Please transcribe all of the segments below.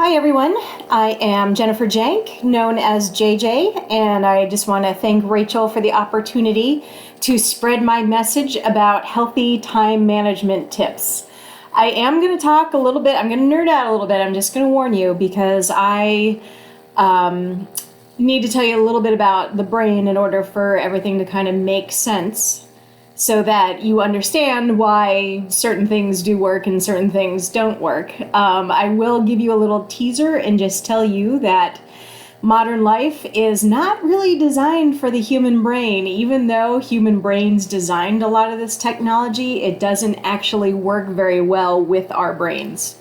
Hi everyone, I am Jennifer Jank, known as JJ, and I just want to thank Rachel for the opportunity to spread my message about healthy time management tips. I am going to talk a little bit, I'm going to nerd out a little bit, I'm just going to warn you because I need to tell you a little bit about the brain in order for everything to kind of make sense, so that you understand why certain things do work and certain things don't work. I will give you a little teaser and just tell you that modern life is not really designed for the human brain. Even though human brains designed a lot of this technology, it doesn't actually work very well with our brains.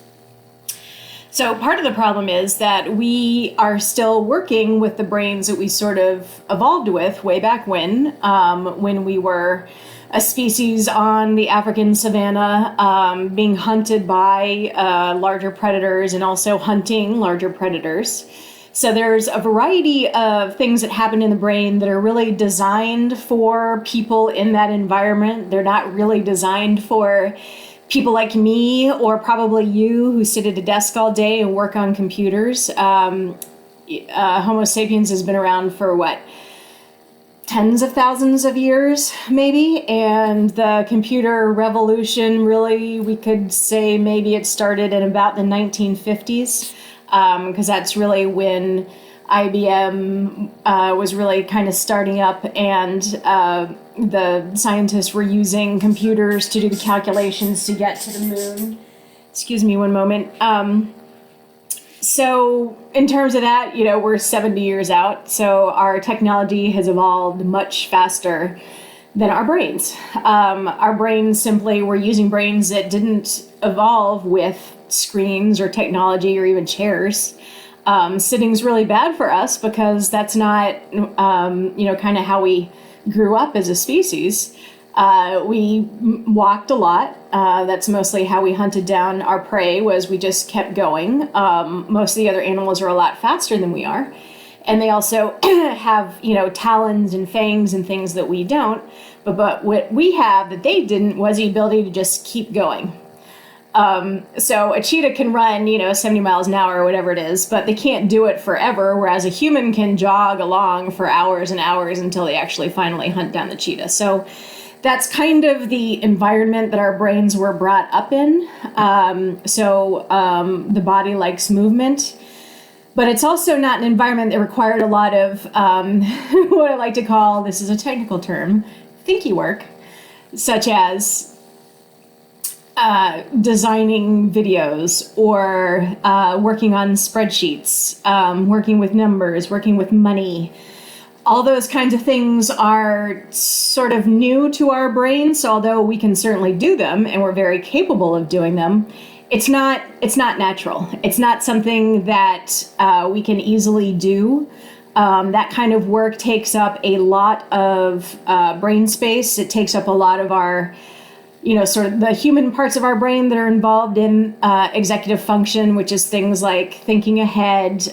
So part of the problem is that we are still working with the brains that we sort of evolved with way back when we were a species on the African savanna, being hunted by larger predators and also hunting larger predators. So there's a variety of things that happen in the brain that are really designed for people in that environment. They're not really designed for people like me or probably you who sit at a desk all day and work on computers. Homo sapiens has been around for tens of thousands of years, maybe, and the computer revolution, really, we could say maybe it started in about the 1950s, because that's really when IBM was really kind of starting up, and the scientists were using computers to do the calculations to get to the moon. Excuse me one moment. So in terms of that, we're 70 years out, so our technology has evolved much faster than our brains. Our brains simply were using brains that didn't evolve with screens or technology or even chairs. Sitting's really bad for us because that's not, kind of how we grew up as a species. We walked a lot. That's mostly how we hunted down our prey, was we just kept going. Most of the other animals are a lot faster than we are. And they also have, talons and fangs and things that we don't. But what we have that they didn't was the ability to just keep going. So a cheetah can run, 70 miles an hour or whatever it is, but they can't do it forever, whereas a human can jog along for hours and hours until they actually finally hunt down the cheetah. So that's kind of the environment that our brains were brought up in. The body likes movement, but it's also not an environment that required a lot of what I like to call, this is a technical term, thinky work, such as designing videos or working on spreadsheets, working with numbers, working with money. All those kinds of things are sort of new to our brains, so although we can certainly do them and we're very capable of doing them, it's not natural. It's not something that we can easily do. That kind of work takes up a lot of brain space. It takes up a lot of our, sort of the human parts of our brain that are involved in executive function, which is things like thinking ahead,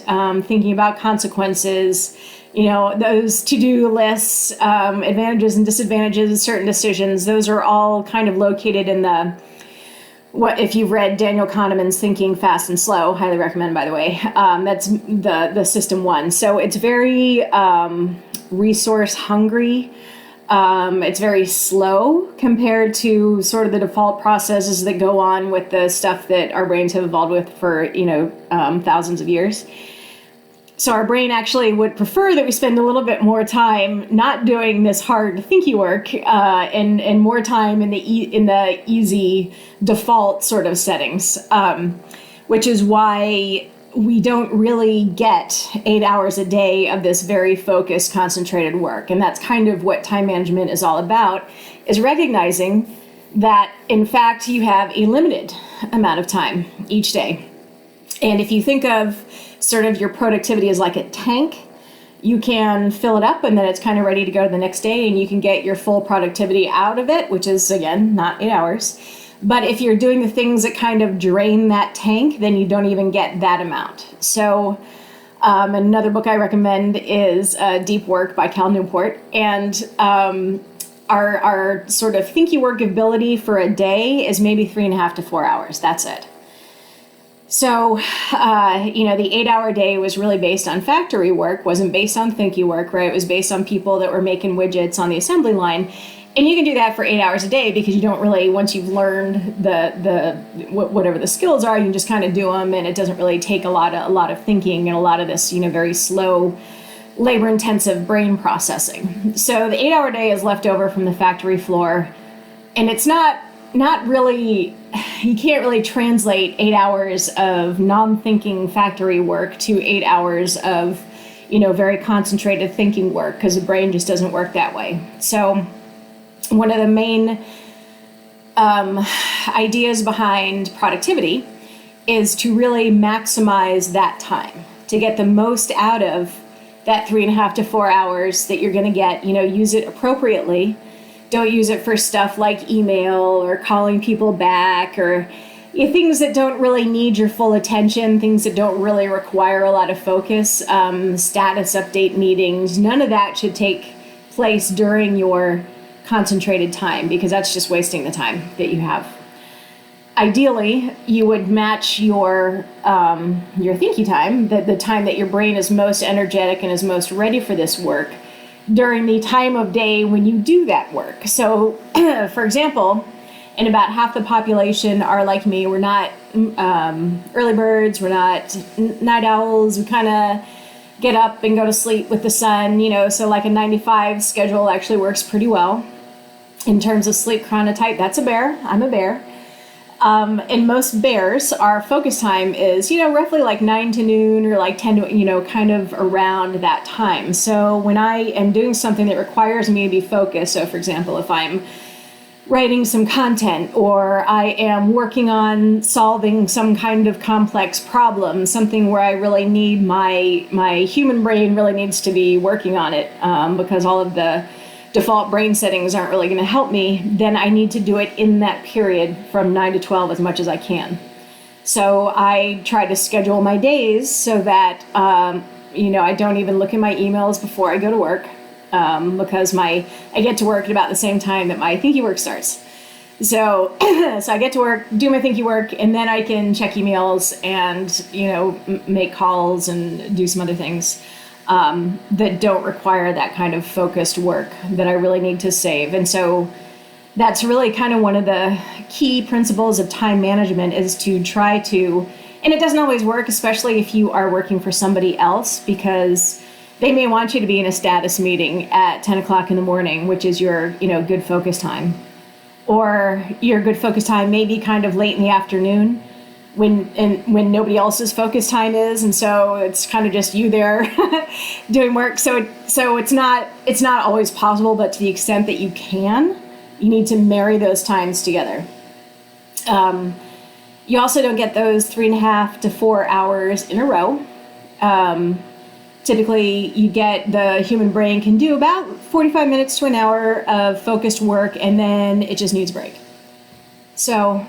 thinking about consequences, those to-do lists, advantages and disadvantages, certain decisions. Those are all kind of located in if you've read Daniel Kahneman's Thinking Fast and Slow, highly recommend, by the way, that's the system one. So it's very resource hungry. It's very slow compared to sort of the default processes that go on with the stuff that our brains have evolved with for, thousands of years. So our brain actually would prefer that we spend a little bit more time not doing this hard thinky work, and more time in the easy default sort of settings, which is why we don't really get 8 hours a day of this very focused, concentrated work. And that's kind of what time management is all about, is recognizing that, in fact, you have a limited amount of time each day. And if you think of sort of your productivity as like a tank, you can fill it up and then it's kind of ready to go to the next day and you can get your full productivity out of it, which is, again, not 8 hours. But if you're doing the things that kind of drain that tank, then you don't even get that amount. So another book I recommend is Deep Work by Cal Newport. And our sort of thinky work ability for a day is maybe 3.5 to 4 hours. That's it. So, the 8-hour day was really based on factory work, wasn't based on thinky work, right? It was based on people that were making widgets on the assembly line. And you can do that for 8 hours a day because you don't really, once you've learned whatever the skills are, you can just kind of do them, and it doesn't really take a lot of thinking and a lot of this, very slow, labor-intensive brain processing. So the 8-hour day is left over from the factory floor, and it's not really, you can't really translate 8 hours of non-thinking factory work to 8 hours of, very concentrated thinking work, because the brain just doesn't work that way. So one of the main ideas behind productivity is to really maximize that time, to get the most out of that 3.5 to 4 hours that you're going to get. Use it appropriately. Don't use it for stuff like email or calling people back, or things that don't really need your full attention, things that don't really require a lot of focus, status update meetings. None of that should take place during your concentrated time, because that's just wasting the time that you have. Ideally, you would match your thinky time, the time that your brain is most energetic and is most ready for this work, during the time of day when you do that work. So, for example, and about half the population are like me. We're not early birds, we're not night owls. We kind of get up and go to sleep with the sun, so like a 9 to 5 schedule actually works pretty well. In terms of sleep chronotype, that's a bear. I'm a bear. And most bears, our focus time is, roughly like 9 to noon or like 10 to, kind of around that time. So when I am doing something that requires me to be focused, so for example, if I'm writing some content, or I am working on solving some kind of complex problem, something where I really need my human brain really needs to be working on it, because all of the default brain settings aren't really going to help me, then I need to do it in that period from 9 to 12 as much as I can. So I try to schedule my days so that, I don't even look at my emails before I go to work, because I get to work at about the same time that my thinky work starts. So, so I get to work, do my thinky work, and then I can check emails and, make calls and do some other things that don't require that kind of focused work that I really need to save. And so that's really kind of one of the key principles of time management, is to try to, and it doesn't always work, especially if you are working for somebody else, because they may want you to be in a status meeting at 10 o'clock in the morning, which is your, good focus time. Or your good focus time may be kind of late in the afternoon, when nobody else's focus time is, and so it's kind of just you there doing work. So it's not always possible, but to the extent that you can, you need to marry those times together. You also don't get those 3.5 to 4 hours in a row. Typically, the human brain can do about 45 minutes to an hour of focused work, and then it just needs a break. So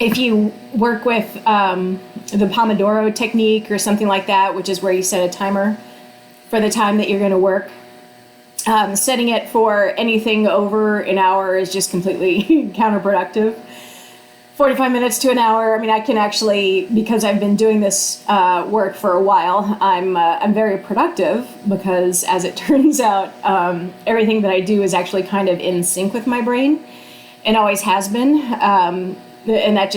if you work with the Pomodoro technique or something like that, which is where you set a timer for the time that you're going to work, setting it for anything over an hour is just completely counterproductive. 45 minutes to an hour, I can actually, because I've been doing this work for a while, I'm very productive, because as it turns out, everything that I do is actually kind of in sync with my brain, and always has been. And that's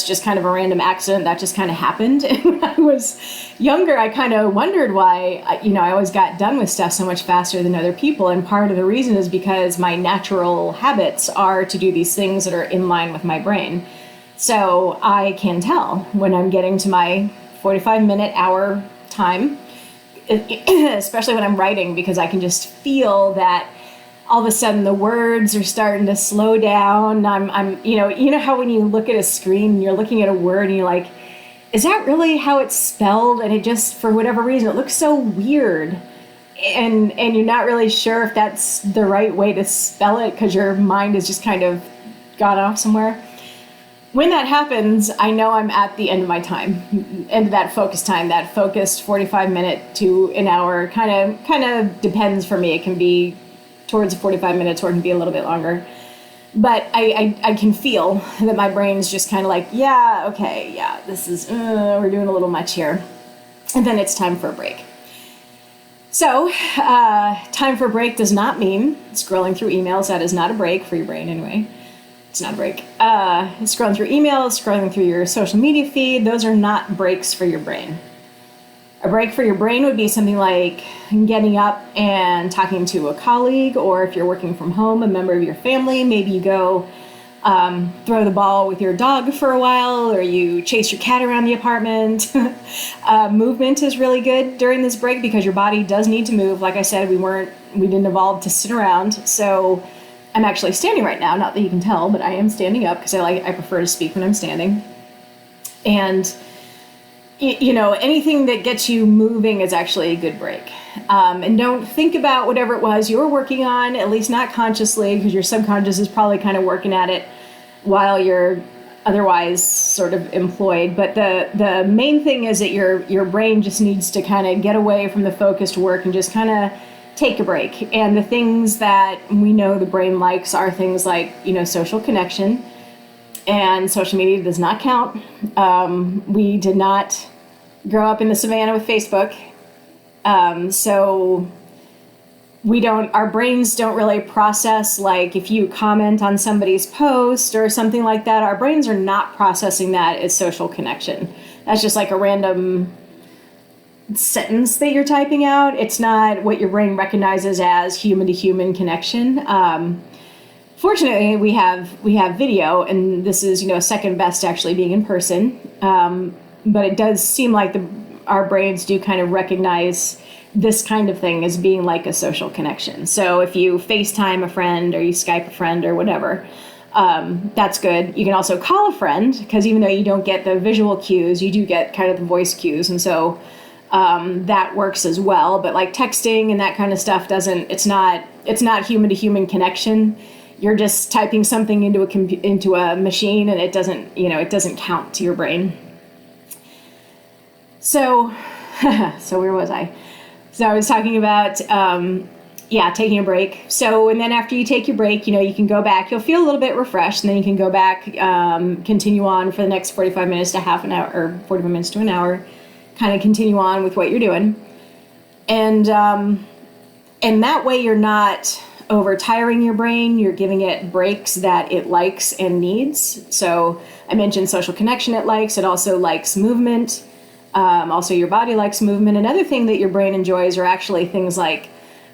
just kind of a random accident that just kind of happened. And when I was younger, I kind of wondered why, I always got done with stuff so much faster than other people. And part of the reason is because my natural habits are to do these things that are in line with my brain. So I can tell when I'm getting to my 45-minute hour time, especially when I'm writing, because I can just feel that all of a sudden the words are starting to slow down. I'm how when you look at a screen, you're looking at a word and you're like, is that really how it's spelled? And it just, for whatever reason, it looks so weird. And you're not really sure if that's the right way to spell it, because your mind has just kind of gone off somewhere. When that happens, I know I'm at the end of my time, end of that focus time, that focused 45-minute to an hour, kind of depends for me. It can be towards 45 minutes, or it can be a little bit longer. But I can feel that my brain's just kind of like, yeah, okay, yeah, this is, we're doing a little much here. And then it's time for a break. So, time for a break does not mean scrolling through emails. That is not a break for your brain anyway. It's not a break. Scrolling through emails, scrolling through your social media feed, those are not breaks for your brain. A break for your brain would be something like getting up and talking to a colleague, or if you're working from home, a member of your family. Maybe you go throw the ball with your dog for a while, or you chase your cat around the apartment. Movement is really good during this break because your body does need to move. Like I said, we didn't evolve to sit around. So I'm actually standing right now, not that you can tell, but I am standing up because I prefer to speak when I'm standing. And anything that gets you moving is actually a good break. And don't think about whatever it was you were working on, at least not consciously, because your subconscious is probably kind of working at it while you're otherwise sort of employed. But the main thing is that your brain just needs to kind of get away from the focused work and just kind of take a break. And the things that we know the brain likes are things like, social connection. And social media does not count. We did not grow up in the savannah with Facebook. So our brains don't really process, like if you comment on somebody's post or something like that, our brains are not processing that as social connection. That's just like a random sentence that you're typing out. It's not what your brain recognizes as human to human connection. Fortunately, we have video, and this is second best to actually being in person. But it does seem like our brains do kind of recognize this kind of thing as being like a social connection. So if you FaceTime a friend or you Skype a friend or whatever, that's good. You can also call a friend, because even though you don't get the visual cues, you do get kind of the voice cues, and so that works as well. But like texting and that kind of stuff it's not human to human connection. You're just typing something into a machine, and it doesn't count to your brain. So where was I? So I was talking about taking a break. So, and then after you take your break, you can go back. You'll feel a little bit refreshed, and then you can go back, continue on for the next 45 minutes to half an hour, or 45 minutes to an hour. Kind of continue on with what you're doing, and that way you're not over-tiring your brain. You're giving it breaks that it likes and needs. So I mentioned social connection it likes. It also likes movement. Also, your body likes movement. Another thing that your brain enjoys are actually things like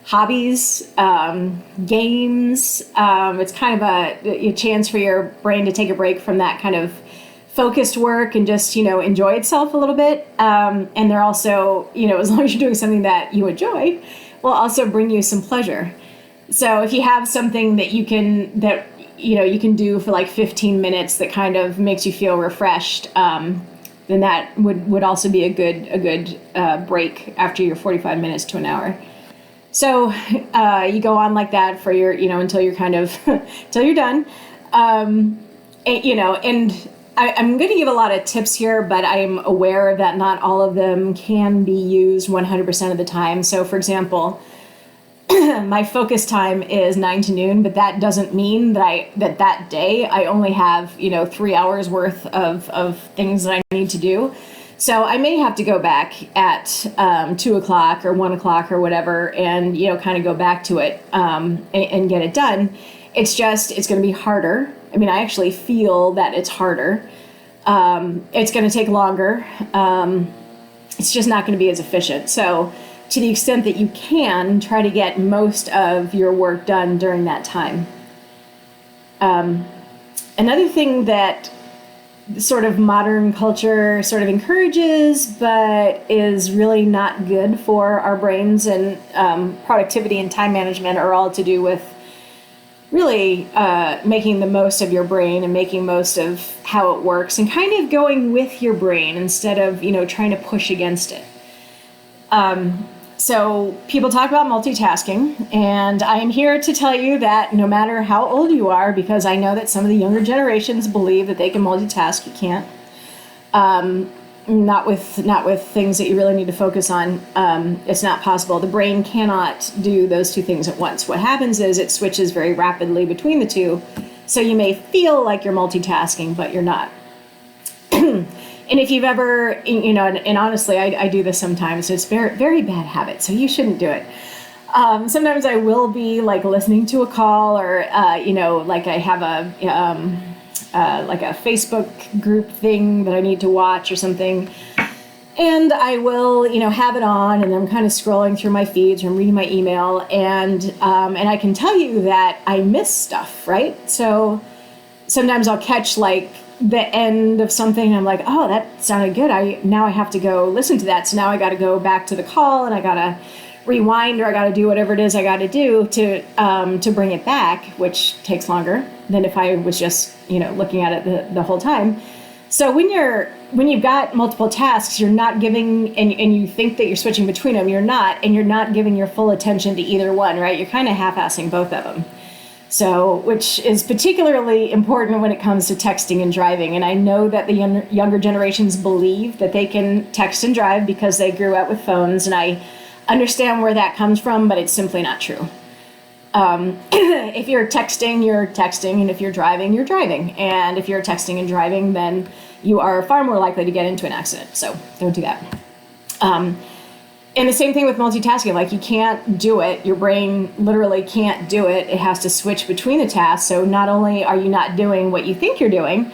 hobbies, games. It's kind of a chance for your brain to take a break from that kind of focused work and just, enjoy itself a little bit. And they're also, as long as you're doing something that you enjoy, will also bring you some pleasure. So if you have something that you can do for like 15 minutes that kind of makes you feel refreshed, then that would also be a good break after your 45 minutes to an hour. So you go on like that for your, until you're kind of, until you're done. And I'm going to give a lot of tips here, but I'm aware that not all of them can be used 100% of the time. So for example, my focus time is 9 to noon, but that doesn't mean that day I only have 3 hours worth of things that I need to do. So I may have to go back at 2 o'clock or 1 o'clock or whatever, and kind of go back to it and get it done. It's going to be harder. I mean, I actually feel that it's harder. It's going to take longer. It's just not going to be as efficient. So to the extent that you can, try to get most of your work done during that time. Another thing that sort of modern culture sort of encourages, but is really not good for our brains, and productivity and time management are all to do with really making the most of your brain and making most of how it works, and kind of going with your brain instead of trying to push against it. So people talk about multitasking, and I am here to tell you that no matter how old you are, because I know that some of the younger generations believe that they can multitask, you can't. Not with things that you really need to focus on. It's not possible. The brain cannot do those two things at once. What happens is it switches very rapidly between the two, So you may feel like you're multitasking, but you're not. And if you've ever, and honestly, I do this sometimes. It's very, very bad habit, so you shouldn't do it. Sometimes I will be like listening to a call, or like I have like a Facebook group thing that I need to watch or something, and I will have it on, and I'm kind of scrolling through my feeds, or I'm reading my email, and I can tell you that I miss stuff, right? So sometimes I'll catch like the end of something, and I'm like, oh, that sounded good. Now I have to go listen to that. So now I got to go back to the call, and I got to rewind, or I got to do whatever it is I got to do to bring it back, which takes longer than if I was just looking at it the whole time. So when you've got multiple tasks, you're not giving, and you think that you're switching between them, you're not, and you're not giving your full attention to either one, right? You're kind of half-assing both of them. So, which is particularly important when it comes to texting and driving. And I know that the younger generations believe that they can text and drive because they grew up with phones, and I understand where that comes from, but it's simply not true. If you're texting, and if you're driving. And if you're texting and driving, then you are far more likely to get into an accident. So don't do that. And the same thing with multitasking, like you can't do it. Your brain literally can't do it. It has to switch between the tasks. So not only are you not doing what you think you're doing,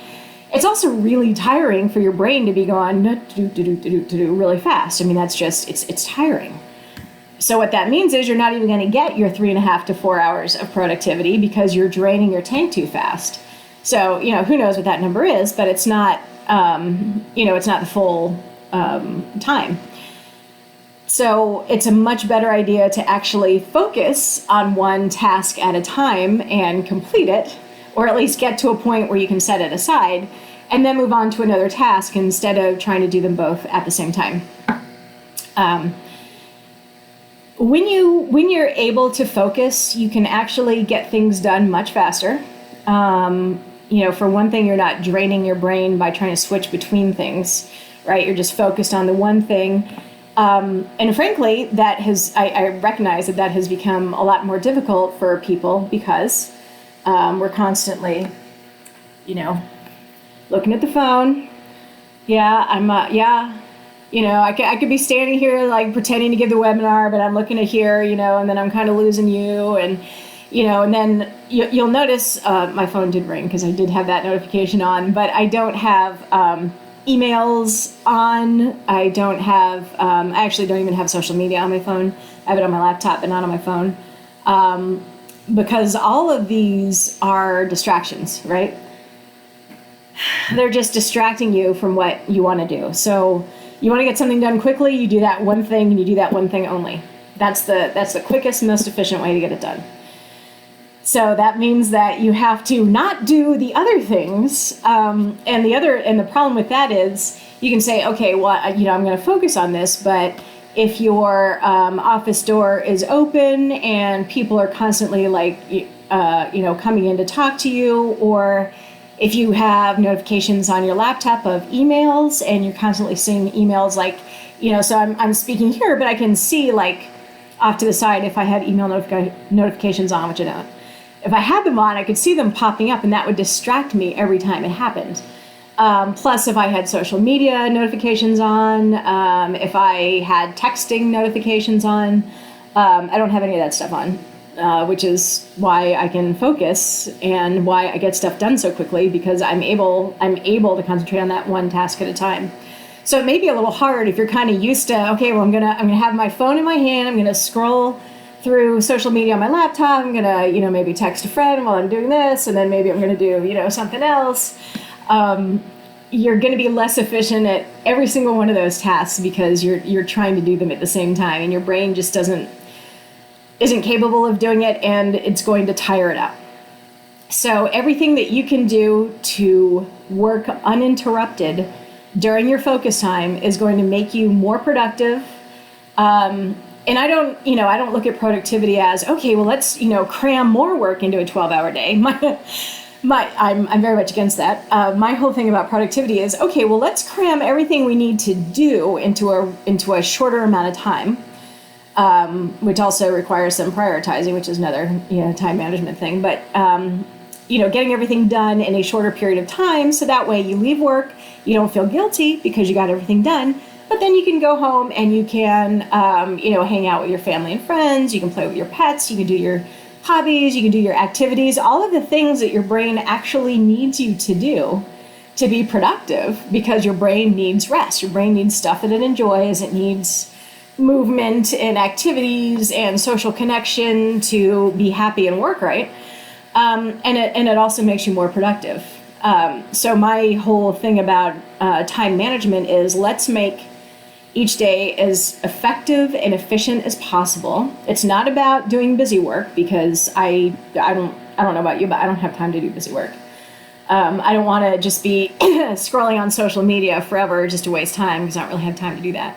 it's also really tiring for your brain to be going do really fast. I mean, that's just, it's tiring. So what that means is you're not even going to get your 3.5 to 4 hours of productivity because you're draining your tank too fast. So, who knows what that number is, but it's not, it's not the full time. So it's a much better idea to actually focus on one task at a time and complete it, or at least get to a point where you can set it aside, and then move on to another task instead of trying to do them both at the same time. When you're able to focus, you can actually get things done much faster. For one thing, you're not draining your brain by trying to switch between things, right? You're just focused on the one thing. And frankly, I recognize that has become a lot more difficult for people because we're constantly, looking at the phone. I could be standing here like pretending to give the webinar, but I'm looking at here, and then I'm kind of losing you. And, and then you'll notice my phone did ring because I did have that notification on, but I don't have emails on. I don't have, I actually don't even have social media on my phone. I have it on my laptop, but not on my phone. Because all of these are distractions, right? They're just distracting you from what you want to do. So you want to get something done quickly, you do that one thing, and you do that one thing only. That's the quickest, most efficient way to get it done. So that means that you have to not do the other things. And the problem with that is you can say, okay, well, I'm going to focus on this, but if your office door is open and people are constantly coming in to talk to you, or if you have notifications on your laptop of emails and you're constantly seeing emails so I'm speaking here, but I can see off to the side if I had email notifications on, which I don't. If I had them on, I could see them popping up, and that would distract me every time it happened. Plus, if I had social media notifications on, if I had texting notifications on, I don't have any of that stuff on, which is why I can focus and why I get stuff done so quickly, because I'm able to concentrate on that one task at a time. So it may be a little hard if you're kind of used to, okay, well, I'm gonna have my phone in my hand, I'm gonna scroll through social media on my laptop, I'm gonna, maybe text a friend while I'm doing this, and then maybe I'm gonna do, something else. You're gonna be less efficient at every single one of those tasks because you're trying to do them at the same time, and your brain just isn't capable of doing it, and it's going to tire it out. So everything that you can do to work uninterrupted during your focus time is going to make you more productive. And I don't look at productivity as, okay, well, let's, cram more work into a 12-hour day. I'm very much against that. My whole thing about productivity is, okay, well, let's cram everything we need to do into a shorter amount of time, which also requires some prioritizing, which is another, time management thing. But getting everything done in a shorter period of time. So that way you leave work, you don't feel guilty because you got everything done. But then you can go home and you can, hang out with your family and friends. You can play with your pets. You can do your hobbies. You can do your activities. All of the things that your brain actually needs you to do to be productive, because your brain needs rest. Your brain needs stuff that it enjoys. It needs movement and activities and social connection to be happy and work right. And it also makes you more productive. So my whole thing about time management is, let's make each day as effective and efficient as possible. It's not about doing busy work, because I don't know about you, but I don't have time to do busy work. I don't want to just be scrolling on social media forever just to waste time, because I don't really have time to do that.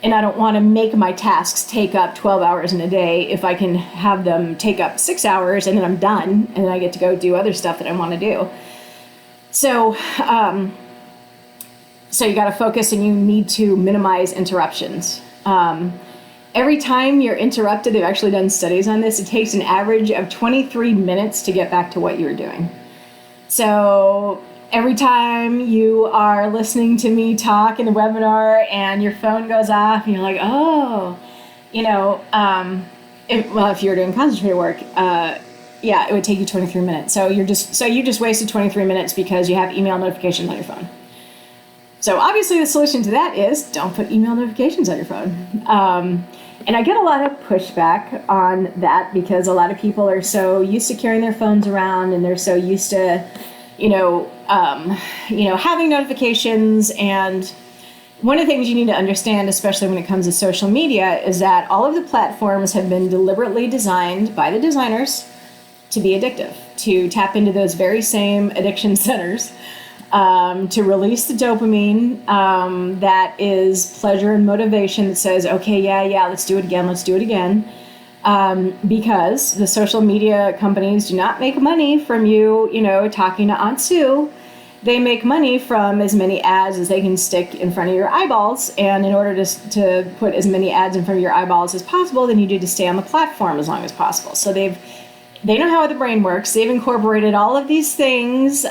And I don't want to make my tasks take up 12 hours in a day if I can have them take up 6 hours and then I'm done and then I get to go do other stuff that I want to do. So, so you got to focus, and you need to minimize interruptions. Every time you're interrupted, they've actually done studies on this, it takes an average of 23 minutes to get back to what you were doing. So every time you are listening to me talk in a webinar and your phone goes off and you're like, oh, if you're doing concentrated work, it would take you 23 minutes. So you just wasted 23 minutes because you have email notifications on your phone. So obviously the solution to that is don't put email notifications on your phone. And I get a lot of pushback on that, because a lot of people are so used to carrying their phones around, and they're so used to, having notifications. And one of the things you need to understand, especially when it comes to social media, is that all of the platforms have been deliberately designed by the designers to be addictive, to tap into those very same addiction centers, to release the dopamine that is pleasure and motivation, that says, okay, yeah, let's do it again. Because the social media companies do not make money from you, talking to Aunt Sue. They make money from as many ads as they can stick in front of your eyeballs. And in order to put as many ads in front of your eyeballs as possible, then you need to stay on the platform as long as possible. So they know how the brain works. They've incorporated all of these things.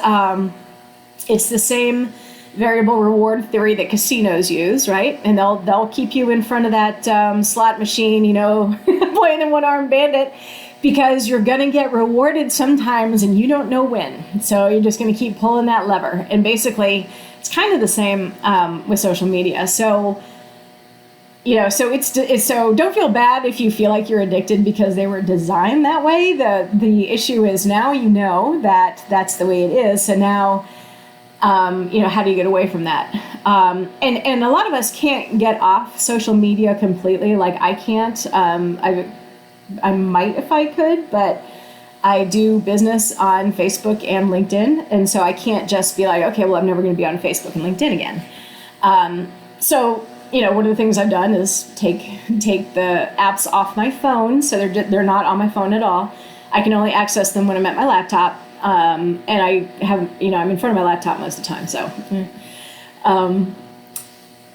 It's the same variable reward theory that casinos use, right? And they'll keep you in front of that slot machine, playing the one-armed bandit, because you're going to get rewarded sometimes and you don't know when. So you're just going to keep pulling that lever. And basically, it's kind of the same with social media. So, so don't feel bad if you feel like you're addicted because they were designed that way. The issue is now that that's the way it is. So now, how do you get away from that? And a lot of us can't get off social media completely. Like I can't. I might if I could, but I do business on Facebook and LinkedIn, and so I can't just be like, okay, well, I'm never going to be on Facebook and LinkedIn again. So one of the things I've done is take the apps off my phone, so they're not on my phone at all. I can only access them when I'm at my laptop. And I have, I'm in front of my laptop most of the time. So,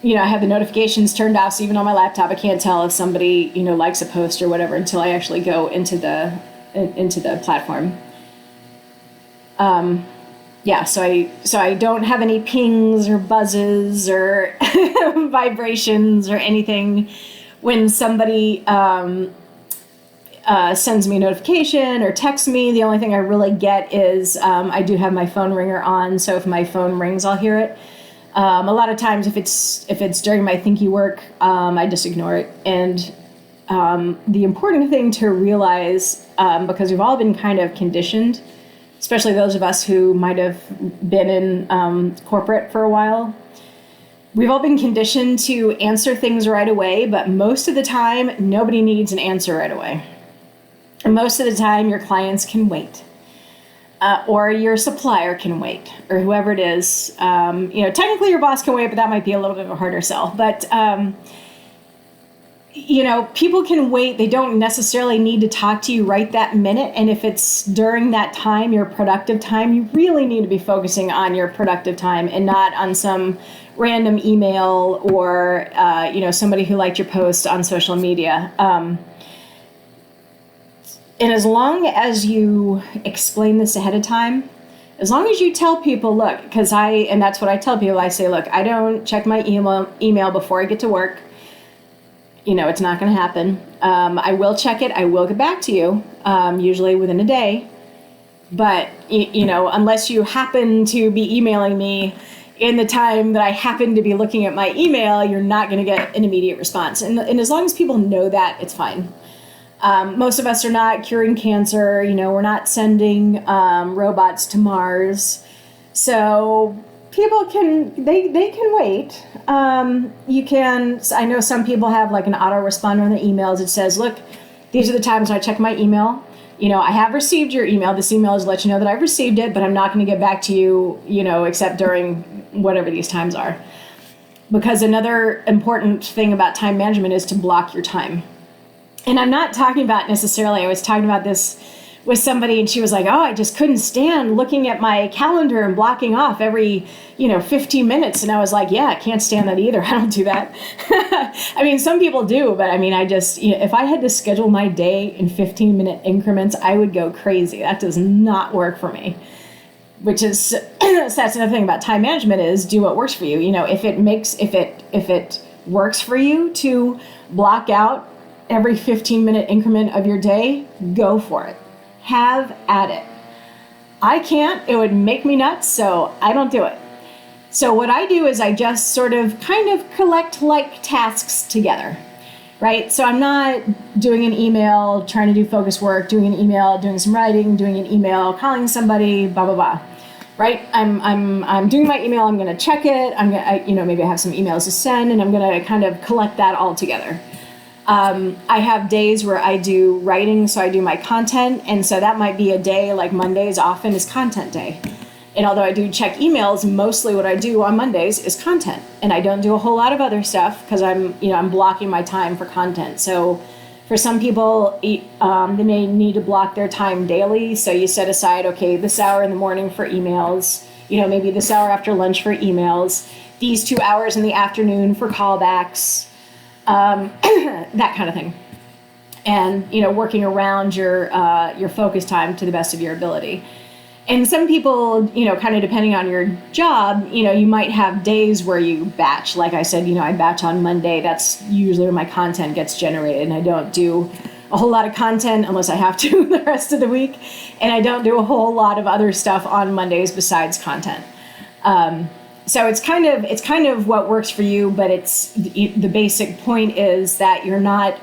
I have the notifications turned off. So even on my laptop, I can't tell if somebody, likes a post or whatever until I actually go into the platform. So I don't have any pings or buzzes or vibrations or anything when somebody, sends me a notification or texts me. The only thing I really get is I do have my phone ringer on, so if my phone rings, I'll hear it. A lot of times, if it's during my thinky work, I just ignore it. And the important thing to realize, because we've all been kind of conditioned, especially those of us who might have been in corporate for a while, we've all been conditioned to answer things right away, but most of the time, nobody needs an answer right away. And most of the time, your clients can wait, or your supplier can wait, or whoever it is. Technically your boss can wait, but that might be a little bit of a harder sell. But, people can wait. They don't necessarily need to talk to you right that minute. And if it's during that time, your productive time, you really need to be focusing on your productive time and not on some random email or, somebody who liked your post on social media. And as long as you explain this ahead of time, as long as you tell people, look, and that's what I tell people, I say, look, I don't check my email before I get to work. It's not going to happen. I will check it. I will get back to you, usually within a day. But, unless you happen to be emailing me in the time that I happen to be looking at my email, you're not going to get an immediate response. And as long as people know that, it's fine. Most of us are not curing cancer. We're not sending robots to Mars. So people they can wait. I know some people have like an autoresponder on their emails that says, look, these are the times when I check my email. I have received your email. This email is to let you know that I've received it, but I'm not going to get back to you, except during whatever these times are. Because another important thing about time management is to block your time. And I'm not talking about necessarily, I was talking about this with somebody and she was like, oh, I just couldn't stand looking at my calendar and blocking off every, 15 minutes. And I was like, yeah, I can't stand that either. I don't do that. I mean, some people do, but I mean, I just, if I had to schedule my day in 15-minute increments, I would go crazy. That does not work for me. Which is, that's another thing about time management is do what works for you. If it works for you to block out every 15-minute increment of your day, go for it. Have at it. I can't. It would make me nuts, so I don't do it. So what I do is I just sort of kind of collect like tasks together, right? So I'm not doing an email, trying to do focus work, doing an email, doing some writing, doing an email, calling somebody, blah, blah, blah. Right? I'm doing my email. I'm going to check it. Maybe I have some emails to send, and I'm going to kind of collect that all together. I have days where I do writing, so I do my content, and so that might be a day like Mondays often is content day. And although I do check emails, mostly what I do on Mondays is content, and I don't do a whole lot of other stuff because I'm blocking my time for content. So for some people, they may need to block their time daily. So you set aside, okay, this hour in the morning for emails, maybe this hour after lunch for emails, these 2 hours in the afternoon for callbacks, that kind of thing. And, working around your focus time to the best of your ability. And some people, kind of depending on your job, you might have days where you batch. Like I said, I batch on Monday. That's usually where my content gets generated. And I don't do a whole lot of content unless I have to the rest of the week. And I don't do a whole lot of other stuff on Mondays besides content. So it's kind of what works for you, but the basic point is that you're not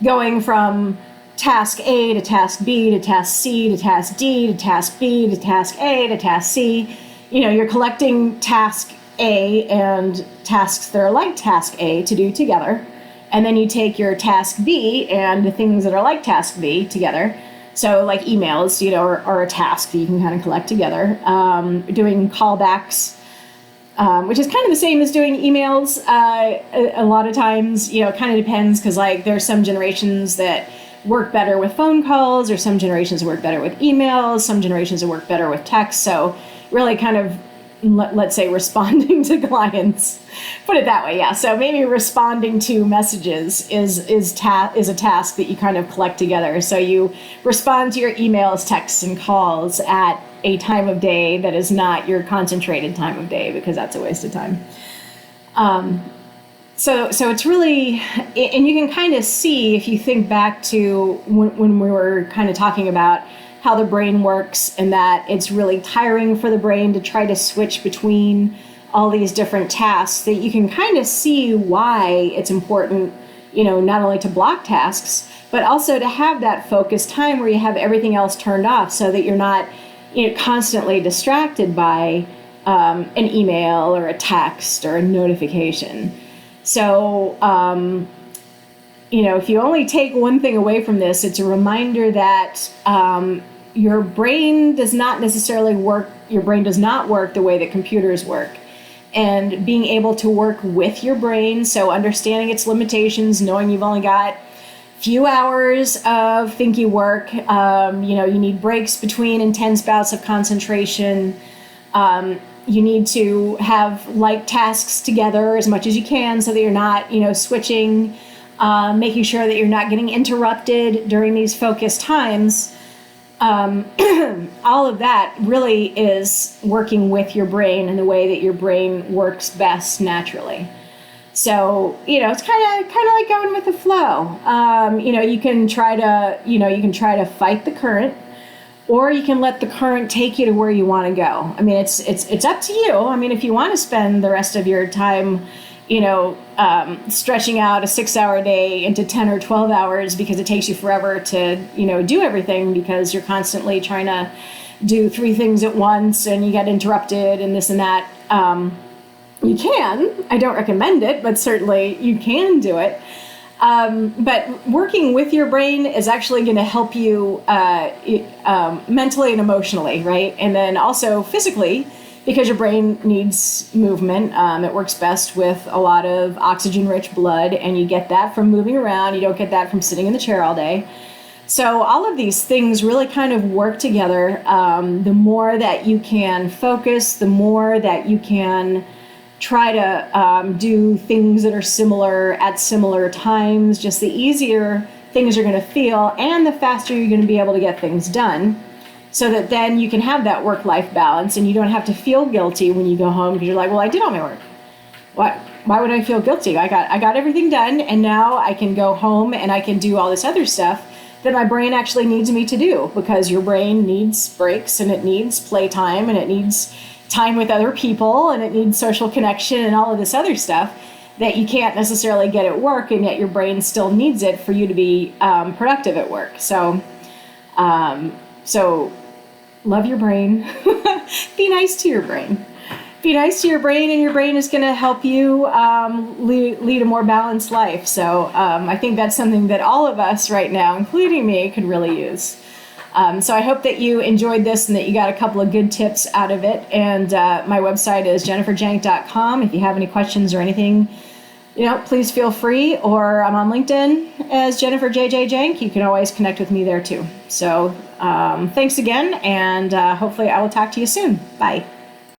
going from task A to task B to task C to task D to task B to task A to task C. You're collecting task A and tasks that are like task A to do together. And then you take your task B and the things that are like task B together. So like emails, are a task that you can kind of collect together. Doing callbacks, which is kind of the same as doing emails. A lot of times, it kind of depends because like there's some generations that work better with phone calls, or some generations work better with emails, some generations that work better with text. So really kind of, let's say, responding to clients, put it that way. Yeah. So maybe responding to messages is a task that you kind of collect together. So you respond to your emails, texts, and calls at a time of day that is not your concentrated time of day, because that's a waste of time. So it's really, and you can kind of see, if you think back to when we were kind of talking about how the brain works, and that it's really tiring for the brain to try to switch between all these different tasks, that you can kind of see why it's important, not only to block tasks, but also to have that focused time where you have everything else turned off, so that you're not constantly distracted by an email or a text or a notification. So, if you only take one thing away from this, it's a reminder that your brain does not necessarily work, your brain does not work the way that computers work. And being able to work with your brain, so understanding its limitations, knowing you've only got few hours of thinky work, you need breaks between intense bouts of concentration. You need to have like tasks together as much as you can, so that you're not, switching making sure that you're not getting interrupted during these focused times. All of that really is working with your brain in the way that your brain works best naturally. So, it's kind of like going with the flow. You can try to fight the current, or you can let the current take you to where you want to go. I mean, it's up to you. I mean, if you want to spend the rest of your time, stretching out a 6-hour day into 10 or 12 hours because it takes you forever to, do everything because you're constantly trying to do 3 things at once and you get interrupted and this and that. You can. I don't recommend it, but certainly you can do it. But working with your brain is actually going to help you mentally and emotionally, right? And then also physically, because your brain needs movement. It works best with a lot of oxygen-rich blood, and you get that from moving around. You don't get that from sitting in the chair all day. So all of these things really kind of work together. The more that you can focus, the more that you can try to do things that are similar at similar times, just the easier things are going to feel and the faster you're going to be able to get things done, so that then you can have that work-life balance and you don't have to feel guilty when you go home because you're like, well, I did all my work. Why would I feel guilty? I got everything done, and now I can go home and I can do all this other stuff that my brain actually needs me to do, because your brain needs breaks and it needs playtime and it needs time with other people and it needs social connection and all of this other stuff that you can't necessarily get at work, and yet your brain still needs it for you to be productive at work. So love your brain. Be nice to your brain. Be nice to your brain, and your brain is going to help you lead a more balanced life. So I think that's something that all of us right now, including me, could really use. So I hope that you enjoyed this and that you got a couple of good tips out of it. And my website is jenniferjank.com. If you have any questions or anything, please feel free. Or I'm on LinkedIn as Jennifer JJ Jank. You can always connect with me there too. So thanks again, and hopefully I will talk to you soon. Bye.